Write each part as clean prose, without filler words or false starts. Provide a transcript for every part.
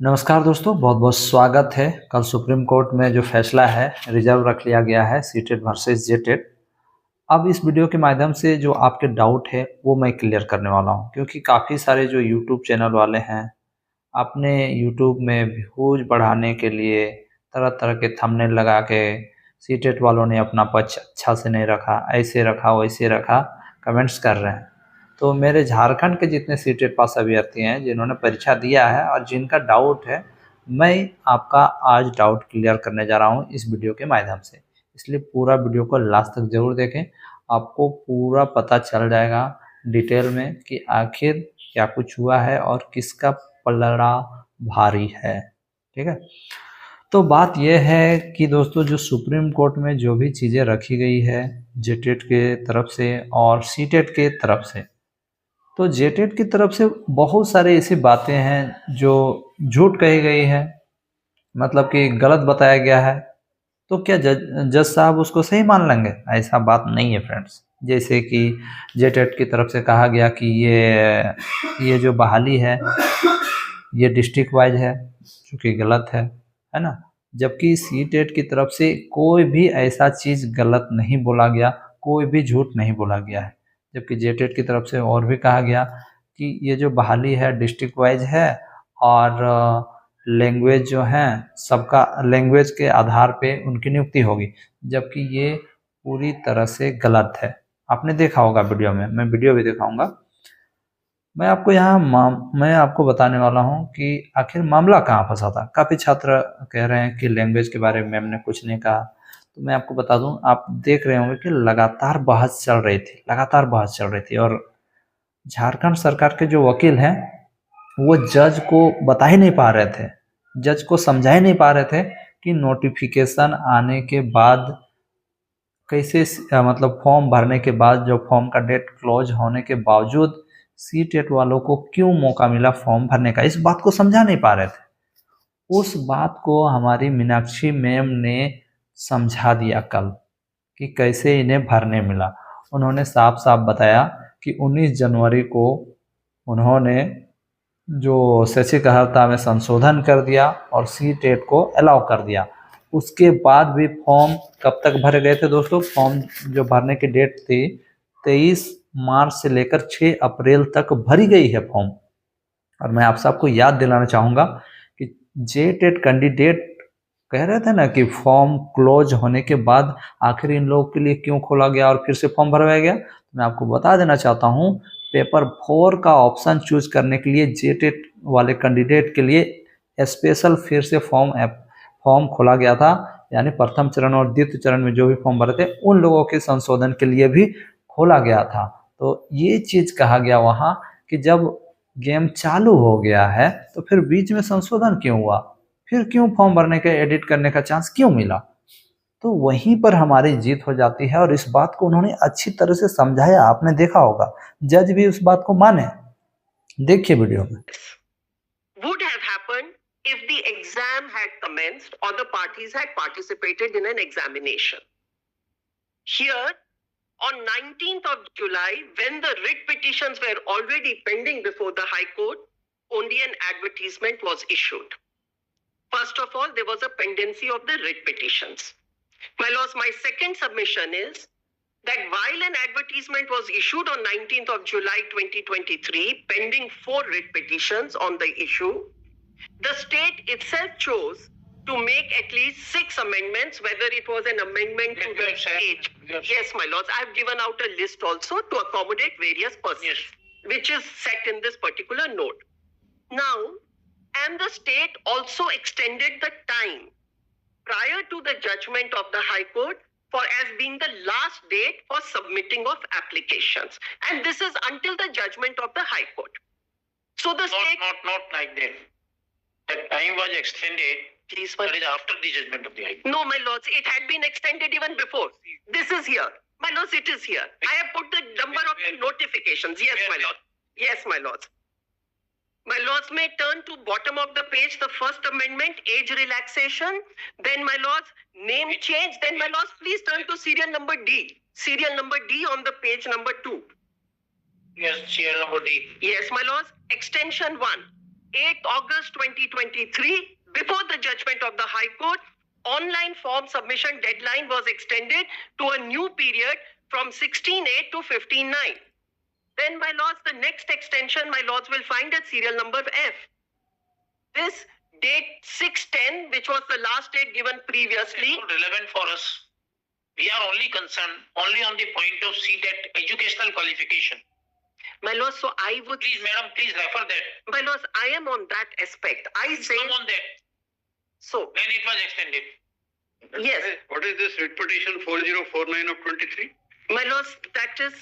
नमस्कार दोस्तों, बहुत बहुत स्वागत है। कल सुप्रीम कोर्ट में जो फैसला है रिजर्व रख लिया गया है सीटेट वर्सेस जेटेट। अब इस वीडियो के माध्यम से जो आपके डाउट है वो मैं क्लियर करने वाला हूं, क्योंकि काफ़ी सारे जो यूट्यूब चैनल वाले हैं अपने यूट्यूब में व्यूज बढ़ाने के लिए तरह तरह के थंबनेल लगा के सीटेट वालों ने अपना पक्ष अच्छा से नहीं रखा, ऐसे रखा वैसे रखा, कमेंट्स कर रहे हैं। तो मेरे झारखंड के जितने सीटेट पास अभ्यर्थी हैं जिन्होंने परीक्षा दिया है और जिनका डाउट है, मैं आपका आज डाउट क्लियर करने जा रहा हूं इस वीडियो के माध्यम से। इसलिए पूरा वीडियो को लास्ट तक ज़रूर देखें, आपको पूरा पता चल जाएगा डिटेल में कि आखिर क्या कुछ हुआ है और किसका पलड़ा भारी है। ठीक है, तो बात यह है कि दोस्तों जो सुप्रीम कोर्ट में जो भी चीज़ें रखी गई है जेटेट के तरफ से और सीटेट के तरफ से, तो जेटेट की तरफ से बहुत सारे ऐसी बातें हैं जो झूठ कही गई है, मतलब कि गलत बताया गया है। तो क्या जज साहब उसको सही मान लेंगे? ऐसा बात नहीं है फ्रेंड्स। जैसे कि जेटेट की तरफ से कहा गया कि ये जो बहाली है ये डिस्ट्रिक्ट वाइज है, जो कि गलत है ना। जबकि सीटेट की तरफ से कोई भी ऐसा चीज़ गलत नहीं बोला गया, कोई भी झूठ नहीं बोला गया है। जबकि जेटेट की तरफ से और भी कहा गया कि ये जो बहाली है डिस्ट्रिक्ट वाइज है और लैंग्वेज जो है सबका लैंग्वेज के आधार पे उनकी नियुक्ति होगी, जबकि ये पूरी तरह से गलत है। आपने देखा होगा वीडियो में, मैं वीडियो भी दिखाऊंगा। मैं आपको बताने वाला हूं कि आखिर मामला कहाँ फंसा था। काफ़ी छात्र कह रहे हैं कि लैंग्वेज के बारे में मैम ने कुछ नहीं कहा। तो मैं आपको बता दूं, आप देख रहे होंगे कि लगातार बहस चल रही थी और झारखंड सरकार के जो वकील हैं वो जज को बता ही नहीं पा रहे थे, जज को समझा ही नहीं पा रहे थे कि नोटिफिकेशन आने के बाद कैसे मतलब फॉर्म भरने के बाद जो फॉर्म का डेट क्लोज होने के बावजूद सीटेट वालों को क्यों मौका मिला फॉर्म भरने का। इस बात को समझा नहीं पा रहे थे। उस बात को हमारी मीनाक्षी मैम ने समझा दिया कल कि कैसे इन्हें भरने मिला। उन्होंने साफ साफ बताया कि 19 जनवरी को उन्होंने जो शैक्षिक अर्हता में संशोधन कर दिया और सीटेट को अलाउ कर दिया। उसके बाद भी फॉर्म कब तक भरे गए थे दोस्तों? फॉर्म जो भरने की डेट थी 23 मार्च से लेकर 6 अप्रैल तक भरी गई है फॉर्म। और मैं आप सबको याद दिलाना चाहूँगा कि जेटेट कैंडिडेट कह रहे थे ना कि फॉर्म क्लोज होने के बाद आखिर इन लोगों के लिए क्यों खोला गया और फिर से फॉर्म भरवाया गया। मैं आपको बता देना चाहता हूँ, पेपर 4 का ऑप्शन चूज करने के लिए जेटेट वाले कैंडिडेट के लिए स्पेशल फिर से फॉर्म खोला गया था। यानी प्रथम चरण और द्वितीय चरण में जो भी फॉर्म भरे थे उन लोगों के संशोधन के लिए भी खोला गया था। तो ये चीज़ कहा गया वहाँ कि जब गेम चालू हो गया है तो फिर बीच में संशोधन क्यों हुआ, फिर क्यों फॉर्म भरने का एडिट करने का चांस क्यों मिला। तो वहीं पर हमारी जीत हो जाती है और इस बात को उन्होंने अच्छी तरह से समझाया। आपने देखा होगा, जज भी उस बात को माने। देखिए वीडियो में। Would have happened if the exam had commenced or the parties had participated in an examination. Here, on 19th of July, when the writ petitions were already pending before the High Court, only an advertisement was issued. First of all, there was a pendency of the writ petitions. My lords, my second submission is that while an advertisement was issued on 19th of July 2023, pending 4 writ petitions on the issue, the state itself chose to make at least 6 amendments, whether it was an amendment to the age. Yes, my lords, I have given out a list also to accommodate various persons, which is set in this particular note. Now, and the state also extended the time prior to the judgment of the High Court for as being the last date for submitting of applications. And this is until the judgment of the High Court. So the state... Not like that. The time was extended. Please, that is after the judgment of the High Court. No, my lords, it had been extended even before. This is here. My lords, it is here. I have put the number of the notifications. Yes, my lord. Yes, my lords. My lords may turn to bottom of the page, the first amendment, age relaxation. Then, my lords, name change. Then, my lords, please turn to serial number D. Serial number D on the page number 2. Yes, serial number D. Yes, my lords. Extension 1. 8th August 2023, before the judgment of the High Court, online form submission deadline was extended to a new period from 16/8 to 15/9. Then, my lords, the next extension, my lords, will find at serial number F. This date 6/10, which was the last date given previously. It's not relevant for us. We are only concerned only on the point of CTET educational qualification. My lords, so I would... Please, madam, please refer that. My lords, I am on that aspect. I say... Come on that. So... When it was extended. Yes. What is this writ petition 4049 of 23? My lords, that is...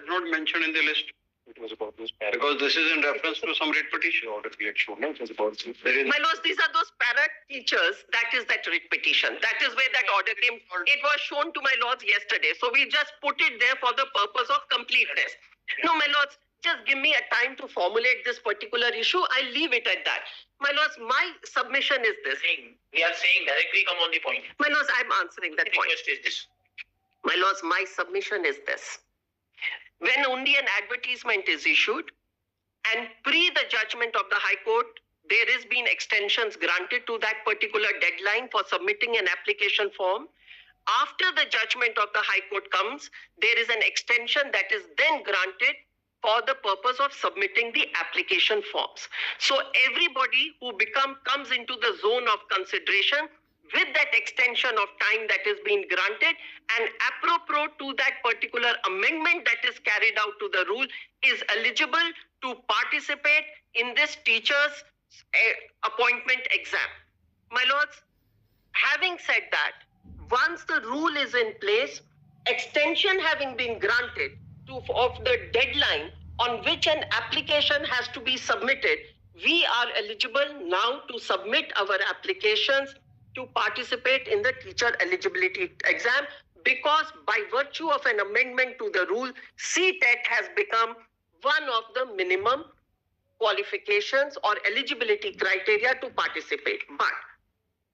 Not mentioned in the list. It was about this Because this is in reference to some writ petition. order we had shown. It was about this. There is My lords, these are those para teachers. That is that writ petition. That is where that order came. It was shown to my lords yesterday. So we just put it there for the purpose of completeness. No, my lords, just give me a time to formulate this particular issue. I'll leave it at that. My lords, my submission is this. We are saying directly come on the point. My lords, I'm answering that The point. request is this. My lords, my submission is this. When only an advertisement is issued and pre the judgment of the High Court, there has been extensions granted to that particular deadline for submitting an application form. After the judgment of the High Court comes, there is an extension that is then granted for the purpose of submitting the application forms. So everybody who comes into the zone of consideration with that extension of time that is being granted and apropos to that particular amendment that is carried out to the rule is eligible to participate in this teacher's appointment exam. My lords, having said that, once the rule is in place, extension having been granted of the deadline on which an application has to be submitted, we are eligible now to submit our applications to participate in the teacher eligibility exam, because by virtue of an amendment to the rule, CTET has become one of the minimum qualifications or eligibility criteria to participate. But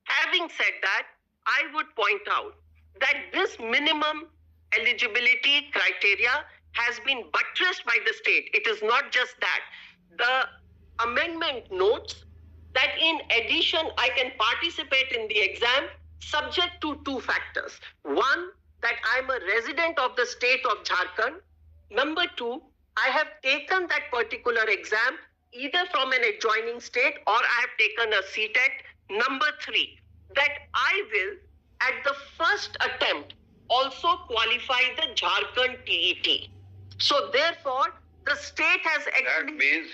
having said that, I would point out that this minimum eligibility criteria has been buttressed by the state. It is not just that. The amendment notes that in addition, I can participate in the exam subject to two factors. One, that I'm a resident of the state of Jharkhand. Number two, I have taken that particular exam either from an adjoining state or I have taken a CTET. Number three, that I will at the first attempt also qualify the Jharkhand TET. So therefore, the state has that actually... means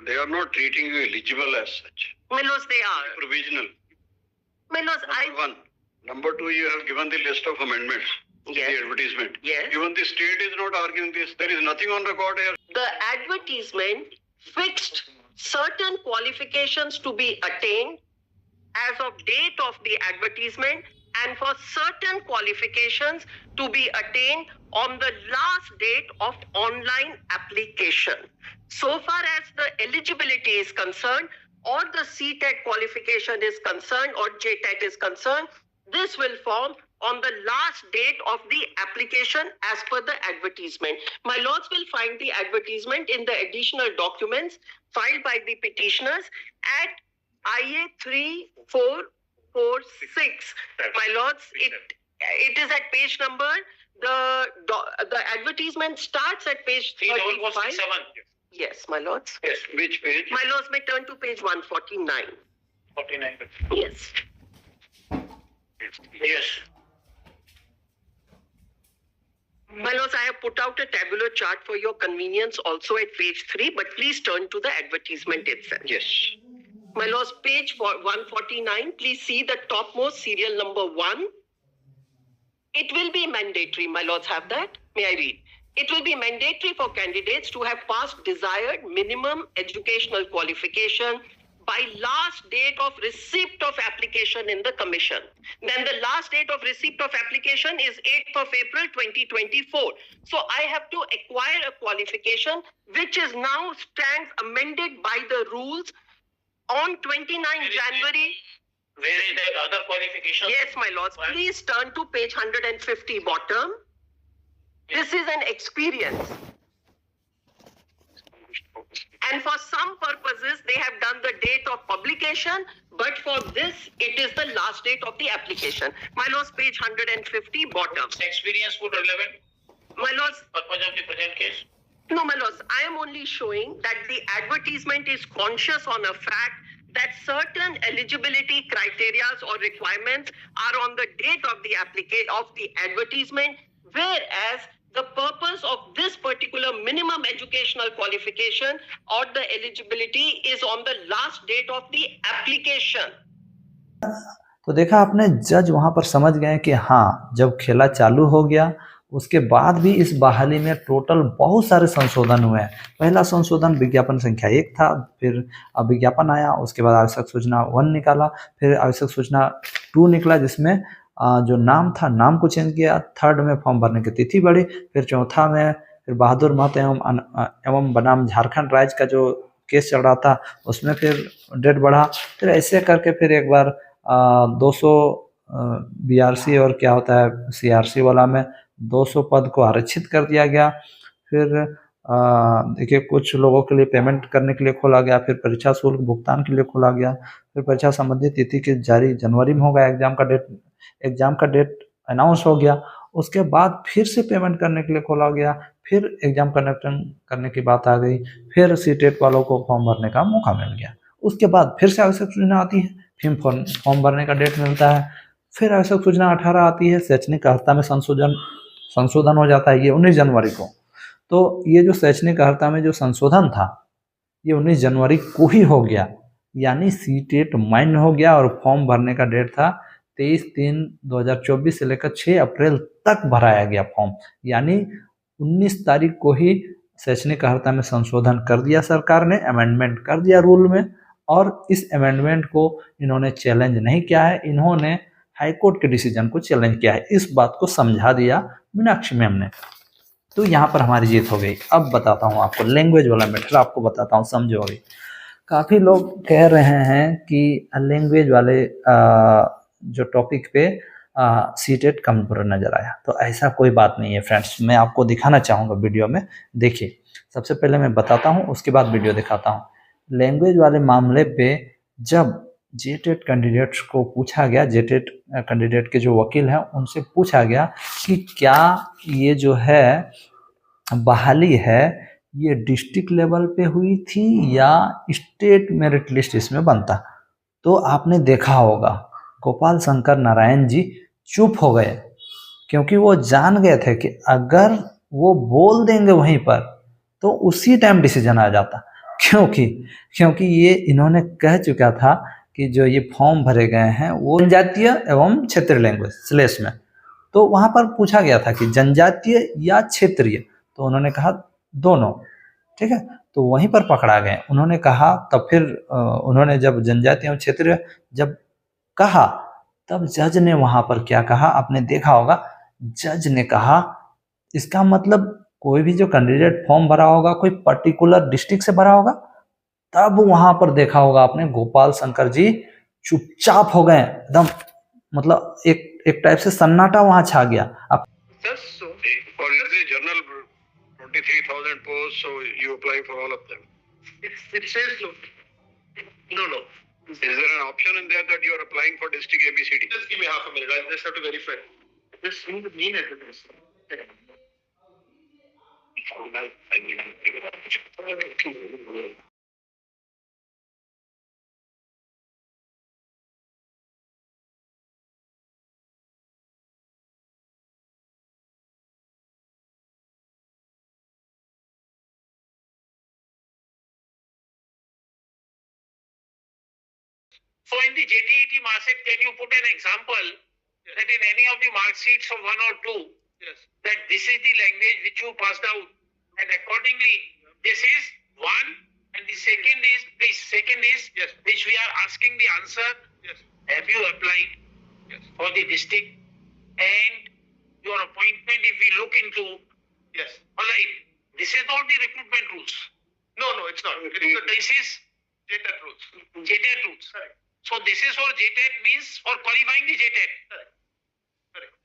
they are not treating you eligible as such. My lords, they are. Provisional. My lords, Number one. Number two, you have given the list of amendments in Yes. the advertisement. Yes. Even the state is not arguing this. There is nothing on record here. The advertisement fixed certain qualifications to be attained as of date of the advertisement and for certain qualifications to be attained on the last date of online application. So far as the eligibility is concerned or the CTET qualification is concerned or JTET is concerned, this will form on the last date of the application as per the advertisement. My lords will find the advertisement in the additional documents filed by the petitioners at IA 3446. My lords, it is at page number, the advertisement starts at page 35. 3447. Yes, my lords. Yes. Which page? My lords may turn to page 149. 49. Yes. Yes. My lords, I have put out a tabular chart for your convenience also at page 3, but please turn to the advertisement itself. Yes. My lords, page 149, please see the topmost serial number 1. It will be mandatory, my lords have that. May I read? It will be mandatory for candidates to have passed desired minimum educational qualification by last date of receipt of application in the commission. Then the last date of receipt of application is 8th of April 2024. So I have to acquire a qualification which is now stands amended by the rules on 29 January. Where is that other qualification? Yes, my lords. What? Please turn to page 150 bottom. This is an experience. And for some purposes, they have done the date of publication, but for this, it is the last date of the application. My lords, page 150, bottom. Experience would relevant My lords, purpose of the present case. no, my lords, I am only showing that the advertisement is conscious on a fact that certain eligibility criteria or requirements are on the date of the advertisement, whereas the purpose of this particular minimum educational qualification or the eligibility is on the last date of the application. तो देखा आपने, जज वहां पर समझ गए कि हाँ, जब खेला चालू हो गया उसके बाद भी इस बहाली में टोटल बहुत सारे संशोधन हुए हैं। पहला संशोधन विज्ञापन संख्या 1 था, फिर विज्ञापन आया, उसके बाद आवश्यक सूचना 1 निकाला, फिर आवश्यक सूचना 2 निकला जिसमें जो नाम था, नाम को चेंज किया, थर्ड में फॉर्म भरने की तिथि बढ़ी, फिर चौथा में फिर बहादुर महतो एवं बनाम झारखंड राज्य का जो केस चल रहा था उसमें फिर डेट बढ़ा, फिर ऐसे करके फिर एक बार 200 BRC और क्या होता है CRC वाला में 200 पद को आरक्षित कर दिया गया। फिर देखिए कुछ लोगों के लिए पेमेंट करने के लिए खोला गया, फिर परीक्षा शुल्क भुगतान के लिए खोला गया, फिर परीक्षा संबंधी तिथि की जारी जनवरी में होगा, एग्जाम का डेट अनाउंस हो गया, उसके बाद फिर से पेमेंट करने के लिए खोला गया, फिर एग्जाम कंडक्ट करने की बात आ गई, फिर सीटेट वालों को फॉर्म भरने का मौका मिल गया, उसके बाद फिर से आवश्यक सूचना आती है, फिर फॉर्म भरने का डेट मिलता है, फिर आवश्यक सूचना 18 आती है, शैक्षणिक अर्हता में संशोधन हो जाता है, ये 19 जनवरी को। तो ये जो शैक्षणिक अर्हता में जो संशोधन था ये 19 जनवरी को ही हो गया, यानी सीटेट मान्य हो गया और फॉर्म भरने का डेट था 23/3/2024 से लेकर 6 अप्रैल तक भराया गया फॉर्म, यानी 19 तारीख को ही शैक्षणिक अर्हता में संशोधन कर दिया सरकार ने, अमेंडमेंट कर दिया रूल में, और इस अमेंडमेंट को इन्होंने चैलेंज नहीं किया है, इन्होंने हाईकोर्ट के डिसीजन को चैलेंज किया है, इस बात को समझा दिया मीनाक्षी मैम ने। तो यहाँ पर हमारी जीत हो गई। अब बताता हूँ आपको लैंग्वेज वाला मैटर, आपको बताता हूँ, समझोगे। काफ़ी लोग कह रहे हैं कि लैंग्वेज वाले जो टॉपिक पे सीटेट कमज़ोर नज़र आया, तो ऐसा कोई बात नहीं है फ्रेंड्स, मैं आपको दिखाना चाहूँगा वीडियो में। देखिए, सबसे पहले मैं बताता हूँ, उसके बाद वीडियो दिखाता हूँ। लैंग्वेज वाले मामले पे जब जेटेट कैंडिडेट्स को पूछा गया, जेटेट कैंडिडेट के जो वकील हैं उनसे पूछा गया कि क्या ये जो है बहाली है ये डिस्ट्रिक्ट लेवल पे हुई थी या स्टेट मेरिट लिस्ट इसमें बनता, तो आपने देखा होगा गोपाल शंकर नारायण जी चुप हो गए, क्योंकि वो जान गए थे कि अगर वो बोल देंगे वहीं पर तो उसी टाइम डिसीजन आ जाता, क्योंकि ये इन्होंने कह चुका था कि जो ये फॉर्म भरे गए हैं वो जनजातीय एवं क्षेत्रीय लैंग्वेज स्लेश में, तो वहाँ पर पूछा गया था कि जनजातीय या क्षेत्रीय, तो उन्होंने कहा दोनों, ठीक है, तो वहीं पर पकड़ा गए। उन्होंने कहा, तब फिर उन्होंने जब जनजातीय एवं क्षेत्रीय जब कहा, तब जज ने वहाँ पर क्या कहा आपने देखा होगा, जज ने कहा इसका मतलब कोई भी जो कैंडिडेट फॉर्म भरा होगा कोई पर्टिकुलर डिस्ट्रिक्ट से भरा होगा, तब वहां पर देखा होगा आपने गोपाल शंकर जी चुपचाप हो गए एकदम, मतलब एक टाइप से सन्नाटा वहां छा गया। अब For the general 23,000 posts, so you apply for all of them. It says so. No. Is there an option in there that you are applying for district ABCD? Just give me half a minute. I just have to verify. This mean address. So in the JTET marksheet, can you put an example that in any of the mark sheets of 1 or 2, Yes. that this is the language which you passed out, and accordingly this is one, and the second is Yes. which we are asking the answer. Yes. Have you applied Yes. for the district? And your appointment, if we look into, Yes. all right, this is not the recruitment rules. No, it's not. This is JTET rules. JTET rules. Correct. So this is for JTET, means for qualifying the JTET. Correct.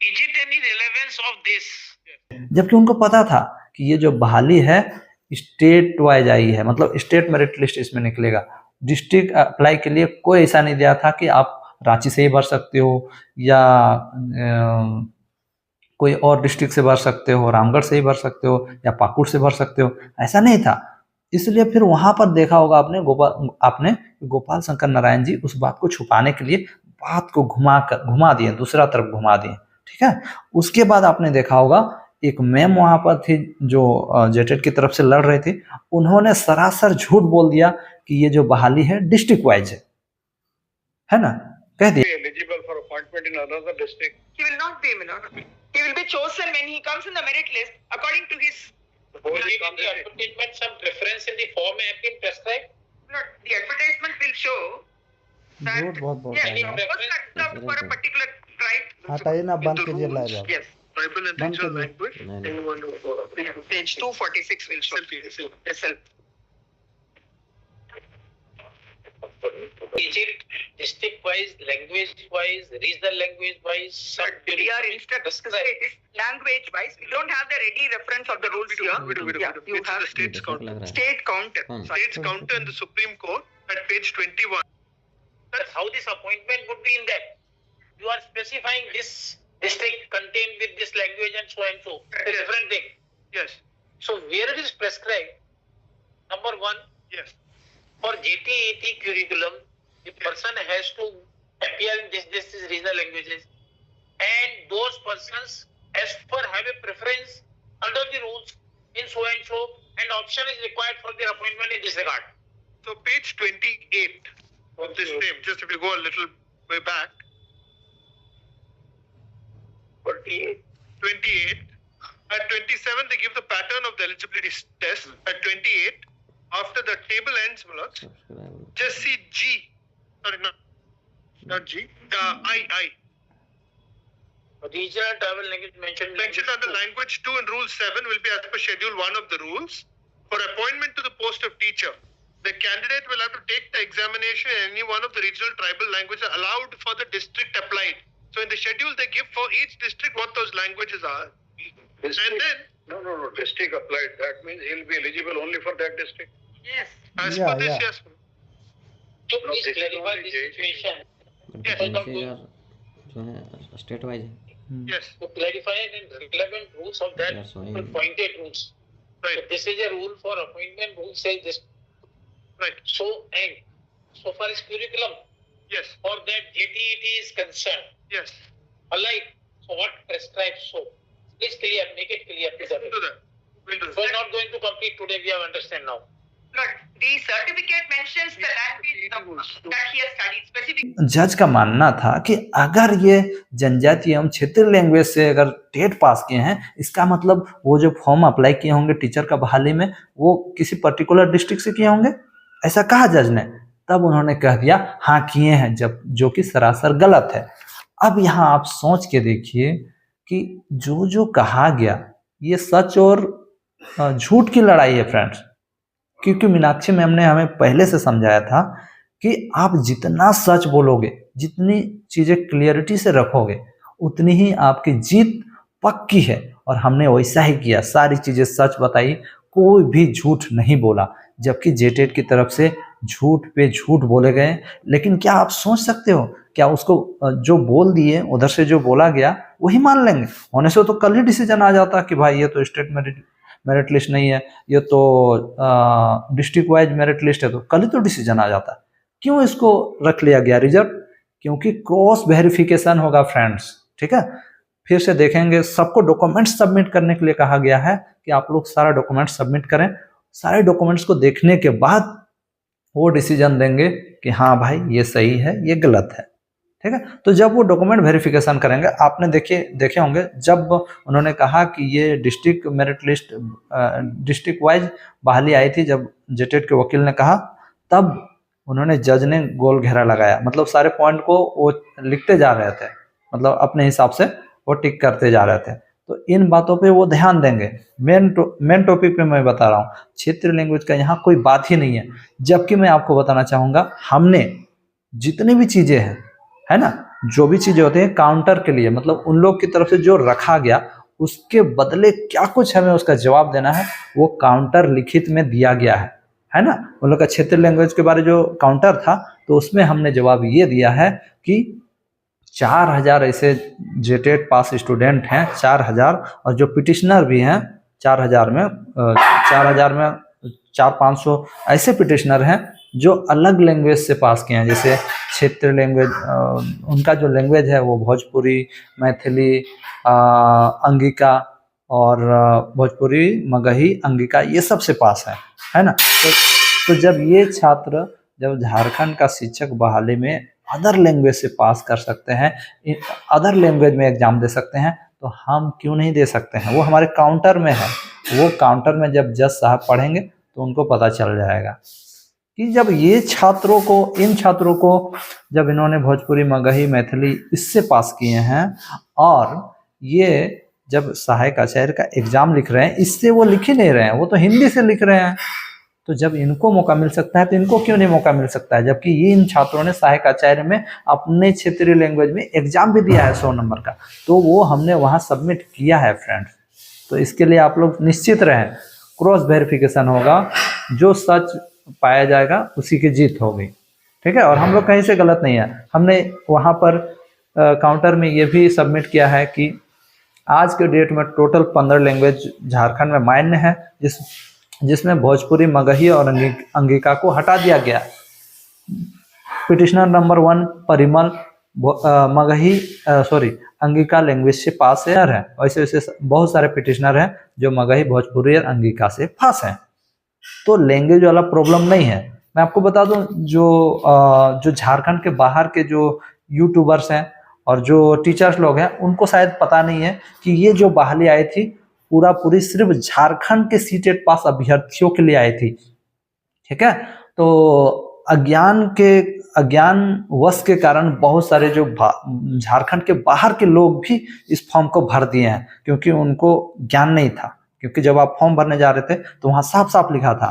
Is it any relevance of this? जबकि उनको पता था कि ये जो बहाली है state wise I है, मतलब स्टेट मेरिट लिस्ट इसमें निकलेगा। डिस्ट्रिक्ट अप्लाई के लिए कोई ऐसा नहीं दिया था कि आप रांची से ही भर सकते हो या कोई और डिस्ट्रिक्ट से भर सकते हो, रामगढ़ से ही भर सकते हो या पाकुड़ से भर सकते हो, ऐसा नहीं था। इसलिए फिर वहां पर देखा होगा आपने गोपाल शंकर नारायण जी उस बात को छुपाने के लिए बात को घुमा दिए, दूसरा तरफ घुमा दिए, ठीक है। उसके बाद आपने देखा होगा एक मैम वहां पर थी जो जेटेट की तरफ से लड़ रहे थे, उन्होंने सरासर झूठ बोल दिया कि ये जो बहाली है डिस्ट्रिक्ट वाइज है ना, कह दिया Eligible for appointment in another district. He will not be, He will be chosen when he comes in the merit list according to his. Will the advertisement some preference in the form have been prescribed? No, the advertisement will show that. झूठ बहुत बोलता Yeah, है he यार। was cut for a particular tribe. हटाइए ना, बंद In the कीजिए rules, live आप। Yes. Tribal and Band regional kar language. नहीं, नहीं। Anyone who- Page 246 will show. SL. Is it district wise, language wise, regional language wise? But we are instructed to say it is language wise. We don't have the ready reference of the rules here. We do. Yeah, you It's have the state's counter. state counter. Fine. Sorry. State's counter in the Supreme Court at page 21. That's how this appointment would be in that. You are specifying this district contained with this language and so and so. It's a different thing. Yes. So where it is prescribed, number one, Yes. for JTET curriculum, the person has to appear in this is regional languages, and those persons as per have a preference under the rules in so and so, and option is required for their appointment in this regard. So page 28 of this name, just if you go a little way back. 28. At 27, they give the pattern of the eligibility test. At 28, after the table ends, Mulak, just see G. Sorry, not G. I. Regional travel language mentioned. Mentioned under language 2 in rule 7 will be as per schedule 1 of the rules. For appointment to the post of teacher, the candidate will have to take the examination in any one of the regional tribal languages allowed for the district applied. So in the schedule they give for each district what those languages are. District? And then, No. District applied. That means he'll be eligible only for that district. Yes. as Yeah, per this, yeah. yes. So No, please this is clarify only this JTET. situation. Differentiator जो है state wise है। Yes. To clarify and relevant rules of that Yes, why? appointed rules. So Right. this is a rule for appointment. Rule says this. Right. So far as curriculum Yes. for that JTET is concerned, Yes. alike. So what prescribes so? Please clear, make it clear. Please. We'll do that. We'll do We're that. not going to complete today. We have understand now. But the certificate mentions the language that he has studied specific. जज का मानना था कि अगर ये जनजातीय एवं क्षेत्रीय लैंग्वेज से अगर टेट पास किए हैं, इसका मतलब वो जो फॉर्म अप्लाई किए होंगे टीचर का बहाली में, वो किसी पर्टिकुलर डिस्ट्रिक्ट से किए होंगे, ऐसा कहा जज ने। तब उन्होंने कह दिया हाँ किए हैं, जब जो कि सरासर गलत है। अब यहाँ आप सोच के देखिए कि जो कहा गया ये सच और झूठ की लड़ाई है फ्रेंड्स, क्योंकि मीनाक्षी मैम ने हमें पहले से समझाया था कि आप जितना सच बोलोगे, जितनी चीजें क्लियरिटी से रखोगे, उतनी ही आपकी जीत पक्की है। और हमने वैसा ही किया, सारी चीजें सच बताई, कोई भी झूठ नहीं बोला, जबकि जेटेट की तरफ से झूठ पे झूठ बोले गए। लेकिन क्या आप सोच सकते हो, क्या उसको जो बोल दिए उधर से जो बोला गया वही मान लेंगे? होने से तो कल ही डिसीजन आ जाता कि भाई ये तो स्टेट मेरिट लिस्ट नहीं है, ये तो डिस्ट्रिक्ट वाइज मेरिट लिस्ट है, तो कल ही तो डिसीजन आ जाता। क्यों इसको रख लिया गया रिजर्व? क्योंकि क्रॉस वेरिफिकेशन होगा फ्रेंड्स, ठीक है। फिर से देखेंगे, सबको डॉक्यूमेंट्स सबमिट करने के लिए कहा गया है कि आप लोग सारा डॉक्यूमेंट्स सबमिट करें। सारे डॉक्यूमेंट्स को देखने के बाद वो डिसीजन देंगे कि हाँ भाई ये सही है, ये गलत है, ठीक है। तो जब वो डॉक्यूमेंट वेरिफिकेशन करेंगे, आपने देखे होंगे जब उन्होंने कहा कि ये district merit list district wise बहाली आई थी, जब जेटेट के वकील ने कहा, तब उन्होंने जज ने गोल घेरा लगाया, मतलब सारे पॉइंट को वो लिखते जा रहे थे, मतलब अपने हिसाब से वो टिक करते जा रहे थे। तो इन बातों पे वो ध्यान देंगे। मेन टॉपिक पे मैं बता रहा हूँ, क्षेत्रीय लैंग्वेज का यहाँ कोई बात ही नहीं है। जबकि मैं आपको बताना चाहूँगा, हमने जितनी भी चीज़ें हैं, है ना, जो भी चीज़ें होती हैं काउंटर के लिए, मतलब उन लोग की तरफ से जो रखा गया, उसके बदले क्या कुछ हमें उसका जवाब देना है वो काउंटर लिखित में दिया गया है ना। उन लोग का क्षेत्रीय लैंग्वेज के बारे जो काउंटर था तो उसमें हमने जवाब ये दिया है कि 4000 ऐसे जेटेट पास स्टूडेंट हैं, 4000, और जो पिटिशनर भी हैं 4000 में 400-500 ऐसे पिटिशनर हैं जो अलग लैंग्वेज से पास किए हैं। जैसे क्षेत्रीय लैंग्वेज, उनका जो लैंग्वेज है वो भोजपुरी, मैथिली, अंगिका और भोजपुरी, मगही, अंगिका, ये सब से पास है ना। तो जब ये छात्र जब झारखंड का शिक्षक बहाली में अदर लैंग्वेज से पास कर सकते हैं, अदर लैंग्वेज में एग्जाम दे सकते हैं, तो हम क्यों नहीं दे सकते हैं। वो हमारे काउंटर में है, वो काउंटर में जब जज साहब पढ़ेंगे तो उनको पता चल जाएगा कि जब ये छात्रों को, इन छात्रों को जब इन्होंने भोजपुरी, मगही, मैथिली इससे पास किए हैं और ये जब सहायक आचार्य का एग्जाम लिख रहे हैं, इससे वो लिख ही नहीं रहे हैं, वो तो हिंदी से लिख रहे हैं, तो जब इनको मौका मिल सकता है तो इनको क्यों नहीं मौका मिल सकता है। जबकि ये इन छात्रों ने सहायक आचार्य में अपने क्षेत्रीय लैंग्वेज में एग्जाम भी दिया है 100 नंबर का, तो वो हमने वहाँ सबमिट किया है फ्रेंड्स। तो इसके लिए आप लोग निश्चित रहें, क्रॉस वेरिफिकेशन होगा, जो सच पाया जाएगा उसी की जीत होगी, ठीक है। और हम लोग कहीं से गलत नहीं है, हमने वहाँ पर काउंटर में ये भी सबमिट किया है कि आज के डेट में टोटल 15 लैंग्वेज झारखंड में मान्य है, जिसमें भोजपुरी, मगही और अंगिका को हटा दिया गया। Petitioner number 1 Parimal Angika language से पास है। वैसे वैसे बहुत सारे पिटिशनर हैं जो मगही, भोजपुरी और अंगिका से पास हैं, तो लैंग्वेज वाला प्रॉब्लम नहीं है। मैं आपको बता दूं, जो झारखंड के बाहर के जो यूट्यूबर्स हैं और जो टीचर्स लोग हैं, उनको शायद पता नहीं है कि ये जो बहाली आई थी पूरी सिर्फ झारखंड के सीटेट पास अभ्यर्थियों के लिए आई थी, ठीक है। तो अज्ञानवश के कारण बहुत सारे जो झारखंड के बाहर के लोग भी इस फॉर्म को भर दिए हैं, क्योंकि उनको ज्ञान नहीं था। क्योंकि जब आप फॉर्म भरने जा रहे थे तो वहां साफ साफ लिखा था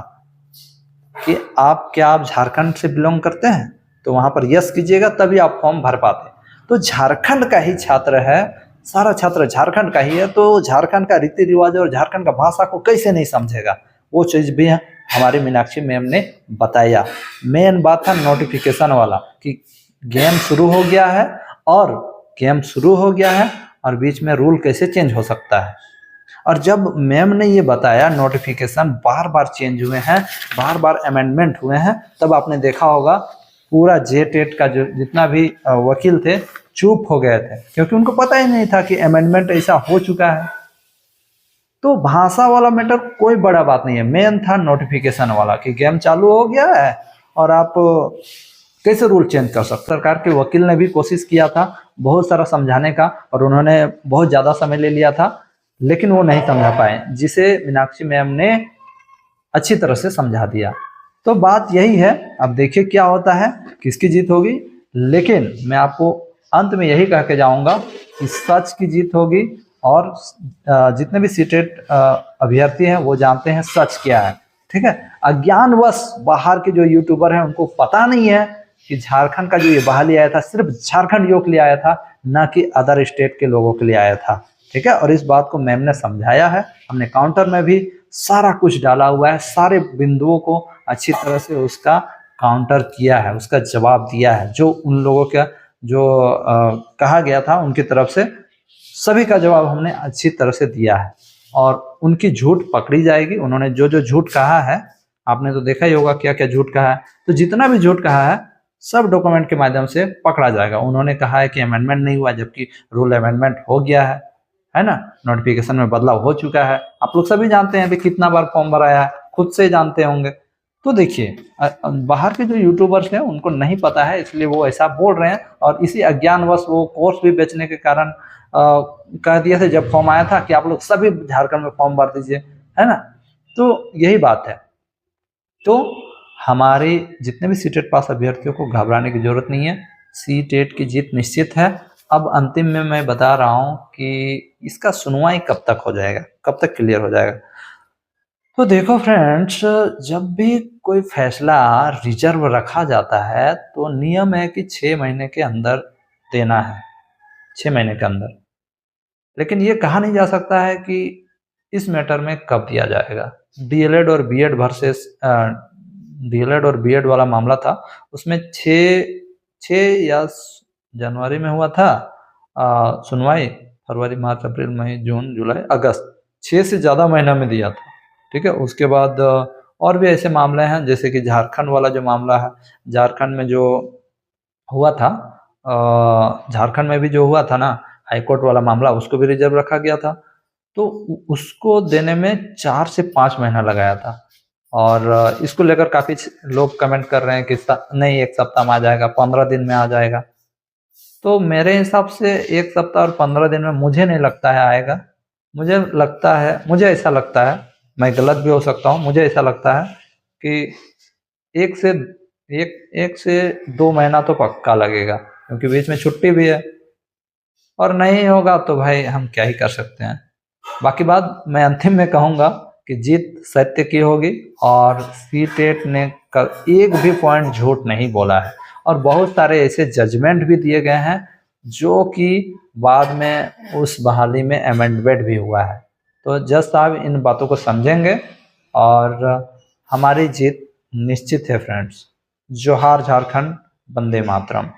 कि आप झारखंड से बिलोंग करते हैं, तो वहां पर यस कीजिएगा तभी आप फॉर्म भर पाते। तो झारखंड का ही छात्र है, सारा छात्र झारखंड का ही है, तो झारखंड का रीति रिवाज और झारखंड का भाषा को कैसे नहीं समझेगा। वो चीज भी है हमारी मीनाक्षी मैम ने बताया। मेन बात था नोटिफिकेशन वाला कि गेम शुरू हो गया है और बीच में रूल कैसे चेंज हो सकता है। और जब मैम ने ये बताया नोटिफिकेशन बार बार चेंज हुए हैं, बार बार अमेंडमेंट हुए हैं, तब आपने देखा होगा पूरा जेटेट का जो जितना भी वकील थे चुप हो गए थे, क्योंकि उनको पता ही नहीं था कि अमेंडमेंट ऐसा हो चुका है। तो भाषा वाला मैटर कोई बड़ा बात नहीं है, मेन था नोटिफिकेशन वाला कि गेम चालू हो गया है और आप कैसे रूल चेंज कर सकते। सरकार के वकील ने भी कोशिश किया था बहुत सारा समझाने का, और उन्होंने बहुत ज़्यादा समय ले लिया था, लेकिन वो नहीं समझा पाए, जिसे मीनाक्षी मैम ने अच्छी तरह से समझा दिया। तो बात यही है, अब देखिए क्या होता है, किसकी जीत होगी। लेकिन मैं आपको अंत में यही कह के जाऊंगा कि सच की जीत होगी, और जितने भी सीटेट अभ्यर्थी हैं वो जानते हैं सच क्या है, ठीक है। अज्ञानवश बाहर के जो यूट्यूबर हैं उनको पता नहीं है कि झारखंड का जो ये बहाली आया था सिर्फ झारखंडियों के लिए आया था, ना कि अदर स्टेट के लोगों के लिए आया था, ठीक है। और इस बात को मैम ने समझाया है, हमने काउंटर में भी सारा कुछ डाला हुआ है, सारे बिंदुओं को अच्छी तरह से उसका काउंटर किया है, उसका जवाब दिया है। जो उन लोगों का जो कहा गया था उनकी तरफ से सभी का जवाब हमने अच्छी तरह से दिया है, और उनकी झूठ पकड़ी जाएगी। उन्होंने जो जो झूठ कहा है, आपने तो देखा ही होगा क्या क्या झूठ कहा है, तो जितना भी झूठ कहा है सब डॉक्यूमेंट के माध्यम से पकड़ा जाएगा। उन्होंने कहा है कि अमेंडमेंट नहीं हुआ, जबकि रूल अमेंडमेंट हो गया है ना, नोटिफिकेशन में बदलाव हो चुका है। आप लोग सभी जानते हैं भी कितना बार फॉर्म भराया है, खुद से जानते होंगे। तो देखिए बाहर के जो यूट्यूबर्स हैं उनको नहीं पता है, इसलिए वो ऐसा बोल रहे हैं, और इसी अज्ञानवश वो कोर्स भी बेचने के कारण कह दिया था जब फॉर्म आया था कि आप लोग सभी झारखंड में फॉर्म भर दीजिए, है ना। तो यही बात है। तो हमारे जितने भी सीटेट पास अभ्यर्थियों को घबराने की जरूरत नहीं है, सीटेट की जीत निश्चित है। अब अंतिम में मैं बता रहा हूँ कि इसका सुनवाई कब तक हो जाएगा, कब तक क्लियर हो जाएगा। तो देखो फ्रेंड्स, जब भी कोई फैसला रिजर्व रखा जाता है तो नियम है कि 6 महीने के अंदर देना है, 6 महीने के अंदर। लेकिन ये कहा नहीं जा सकता है कि इस मैटर में कब दिया जाएगा। डीएलएड और बीएड वर्सेस डीएलएड और बीएड वाला मामला था, उसमें 6 या जनवरी में हुआ था सुनवाई, फरवरी, मार्च, अप्रैल, मई, जून, जुलाई, अगस्त, 6 से ज़्यादा महीना में दिया था। ठीक है, उसके बाद और भी ऐसे मामले हैं, जैसे कि झारखंड वाला जो मामला है, झारखंड में जो हुआ था, झारखंड में भी जो हुआ था ना हाईकोर्ट वाला मामला, उसको भी रिजर्व रखा गया था, तो उसको देने में 4 से 5 महीना लगाया था। और इसको लेकर काफ़ी लोग कमेंट कर रहे हैं कि नहीं 1 सप्ताह में आ जाएगा, 15 दिन में आ जाएगा। तो मेरे हिसाब से 1 सप्ताह और 15 दिन में मुझे नहीं लगता है आएगा। मुझे ऐसा लगता है, मैं गलत भी हो सकता हूँ, मुझे ऐसा लगता है कि 1 से 2 महीना तो पक्का लगेगा, क्योंकि बीच में छुट्टी भी है। और नहीं होगा तो भाई हम क्या ही कर सकते हैं। बाकी बात मैं अंतिम में कहूँगा कि जीत सत्य की होगी, और सीटेट ने एक भी पॉइंट झूठ नहीं बोला है, और बहुत सारे ऐसे जजमेंट भी दिए गए हैं जो कि बाद में उस बहाली में अमेंडमेंट भी हुआ है। तो जज साहब इन बातों को समझेंगे और हमारी जीत निश्चित है फ्रेंड्स। जोहार झारखंड, वंदे मातरम।